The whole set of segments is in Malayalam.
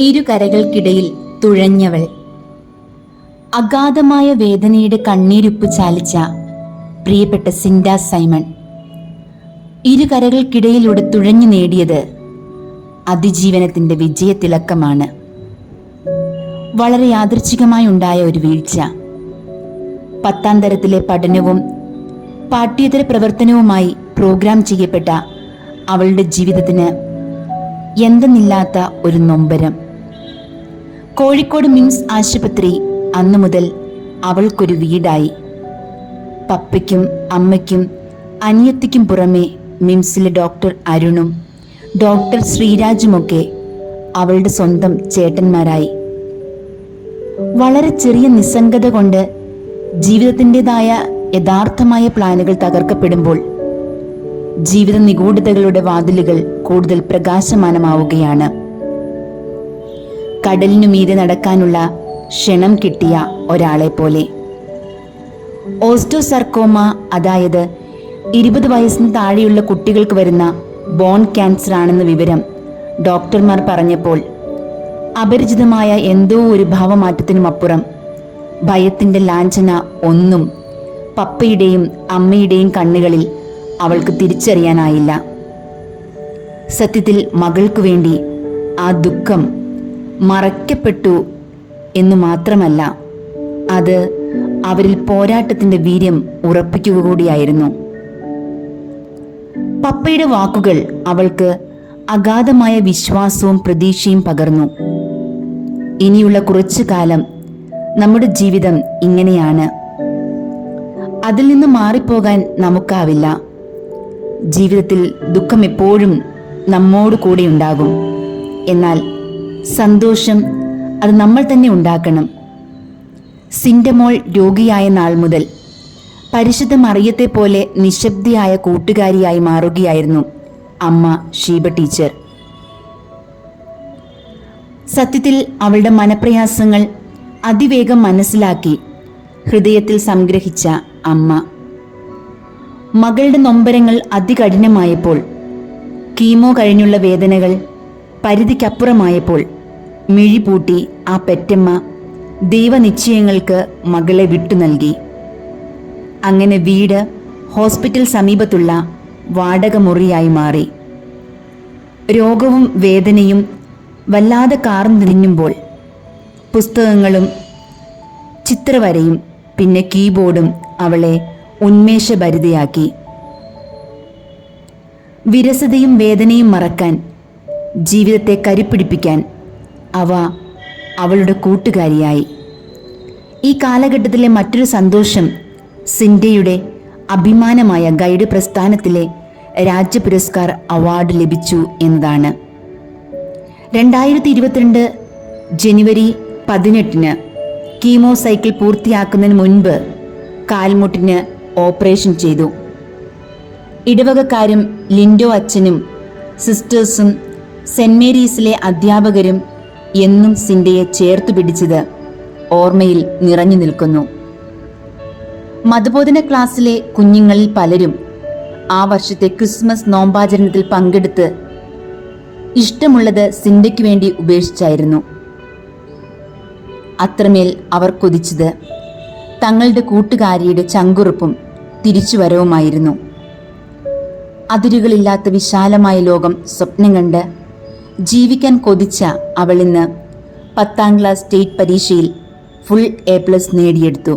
ഇരുകരകൾക്കിടയിൽ തുഴഞ്ഞവൾ. അഗാധമായ വേദനയുടെ കണ്ണീരുപ്പ് ചാലിച്ച പ്രിയപ്പെട്ട സിൻഡ സൈമൺ ഇരുകരകൾക്കിടയിലൂടെ തുഴഞ്ഞു നേടിയത് അതിജീവനത്തിന്റെ വിജയത്തിളക്കമാണ്. വളരെ യാദൃച്ഛികമായി ഉണ്ടായ ഒരു വീഴ്ച. 10ാം തരത്തിലെ പഠനവും പാഠ്യേതര പ്രവർത്തനവുമായി പ്രോഗ്രാം ചെയ്യപ്പെട്ട അവളുടെ ജീവിതത്തിന് എന്തെന്നില്ലാത്ത ഒരു നൊമ്പരം. കോഴിക്കോട് മിംസ് ആശുപത്രി അന്നു മുതൽ അവൾക്കൊരു വീടായി. പപ്പയ്ക്കും അമ്മയ്ക്കും അനിയത്തിക്കും പുറമെ മിംസിലെ ഡോക്ടർ അരുണും ഡോക്ടർ ശ്രീരാജുമൊക്കെ അവളുടെ സ്വന്തം ചേട്ടന്മാരായി. വളരെ ചെറിയ നിസ്സംഗത കൊണ്ട് ജീവിതത്തിൻ്റെതായ യഥാർത്ഥമായ പ്ലാനുകൾ തകർക്കപ്പെടുമ്പോൾ ജീവിത നിഗൂഢതകളുടെ വാതിലുകൾ കൂടുതൽ പ്രകാശമാനമാവുകയാണ്. കടലിനു മീതെ നടക്കാനുള്ള ക്ഷണം കിട്ടിയ ഒരാളെ പോലെ. ഓസ്റ്റോസർക്കോമ, അതായത് 20 വയസ്സിന് താഴെയുള്ള കുട്ടികൾക്ക് വരുന്ന ബോൺ ക്യാൻസർ ആണെന്ന വിവരം ഡോക്ടർമാർ പറഞ്ഞപ്പോൾ അപരിചിതമായ എന്തോ ഒരു ഭാവമാറ്റത്തിനുമപ്പുറം ഭയത്തിന്റെ ലാഞ്ചന ഒന്നും പപ്പയുടെയും അമ്മയുടെയും കണ്ണുകളിൽ അവൾക്ക് തിരിച്ചറിയാനായില്ല. സത്യത്തിൽ മകൾക്കു വേണ്ടി ആ ദുഃഖം മറയ്ക്കപ്പെട്ടു എന്നു മാത്രമല്ല, അത് അവരിൽ പോരാട്ടത്തിന്റെ വീര്യം ഉറപ്പിക്കുക കൂടിയായിരുന്നു. പപ്പയുടെ വാക്കുകൾ അവൾക്ക് അഗാധമായ വിശ്വാസവും പ്രതീക്ഷയും പകർന്നു. ഇനിയുള്ള കുറച്ചു കാലം നമ്മുടെ ജീവിതം ഇങ്ങനെയാണ്. അതിൽ നിന്ന് മാറിപ്പോകാൻ നമുക്കാവില്ല. ജീവിതത്തിൽ ദുഃഖം എപ്പോഴും നമ്മോട് കൂടെ ഉണ്ടാകും. എന്നാൽ സന്തോഷം അത് നമ്മൾ തന്നെ ഉണ്ടാക്കണം. സിൻഡമോൾ രോഗിയായ നാൾ മുതൽ പരിശുദ്ധ മറിയത്തെ പോലെ നിശബ്ദയായ കൂട്ടുകാരിയായി മാറുകയായിരുന്നു അമ്മ ഷീബ ടീച്ചർ. സത്യത്തിൽ അവളുടെ മനപ്രയാസങ്ങൾ അതിവേഗം മനസ്സിലാക്കി ഹൃദയത്തിൽ സംഗ്രഹിച്ച അമ്മ. മകളുടെ നൊമ്പരങ്ങൾ അതികഠിനമായപ്പോൾ, കീമോ കഴിഞ്ഞുള്ള വേദനകൾ പരിധിക്കപ്പുറമായപ്പോൾ മിഴിപൂട്ടി ആ പെറ്റമ്മ ദൈവനിശ്ചയങ്ങൾക്ക് മകളെ വിട്ടു നൽകി. അങ്ങനെ വീട് ഹോസ്പിറ്റൽ സമീപത്തുള്ള വാടക മുറിയായി മാറി. രോഗവും വേദനയും വല്ലാതെ കാർന്നു തിന്നുമ്പോൾ പുസ്തകങ്ങളും ചിത്രവരയും പിന്നെ കീബോർഡും അവളെ ഉന്മേഷഭരിതയാക്കി. വിരസതയും വേദനയും മറക്കാൻ, ജീവിതത്തെ കരുപ്പിടിപ്പിക്കാൻ അവ അവളുടെ കൂട്ടുകാരിയായി. ഈ കാലഘട്ടത്തിലെ മറ്റൊരു സന്തോഷം സിൻഡയുടെ അഭിമാനമായ ഗൈഡ് പ്രസ്ഥാനത്തിലെ രാജ്യപുരസ്കാർ അവാർഡ് ലഭിച്ചു എന്നതാണ്. 2022 ജനുവരി 18 കീമോ സൈക്കിൾ പൂർത്തിയാക്കുന്നതിന് മുൻപ് കാൽമുട്ടിന് ഓപ്പറേഷൻ ചെയ്തു. ഇടവകക്കാരും ലിൻഡോ അച്ഛനും സിസ്റ്റേഴ്സും സെന്റ് മേരീസിലെ അധ്യാപകരും എന്നും സിൻഡയെ ചേർത്തു പിടിച്ചത് ഓർമ്മയിൽ നിറഞ്ഞു നിൽക്കുന്നു. മതബോധന ക്ലാസ്സിലെ കുഞ്ഞുങ്ങളിൽ പലരും ആ വർഷത്തെ ക്രിസ്മസ് നോമ്പാചരണത്തിൽ പങ്കെടുത്ത് ഇഷ്ടമുള്ളത് സിൻഡയ്ക്ക് വേണ്ടി ഉപേക്ഷിച്ചായിരുന്നു. അത്രമേൽ അവർ കൊതിച്ചത് തങ്ങളുടെ കൂട്ടുകാരിയുടെ ചങ്കുറപ്പും തിരിച്ചുവരവുമായിരുന്നു. അതിരുകളില്ലാത്ത വിശാലമായ ലോകം സ്വപ്നം കണ്ട് ജീവിക്കാൻ കൊതിച്ച അവൾ ഇന്ന് 10ാം ക്ലാസ് സ്റ്റേറ്റ് പരീക്ഷയിൽ ഫുൾ A+ നേടിയെടുത്തു.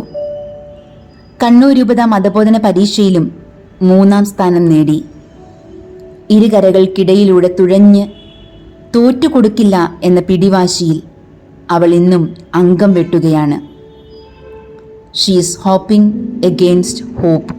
കണ്ണൂർ രൂപത മതബോധന പരീക്ഷയിലും 3ാം സ്ഥാനം നേടി. ഇരുകരകൾക്കിടയിലൂടെ തുഴഞ്ഞ് തോറ്റുകൊടുക്കില്ല എന്ന പിടിവാശിയിൽ അവൾ ഇന്നും അംഗം വെട്ടുകയാണ്. She is hoping against hope.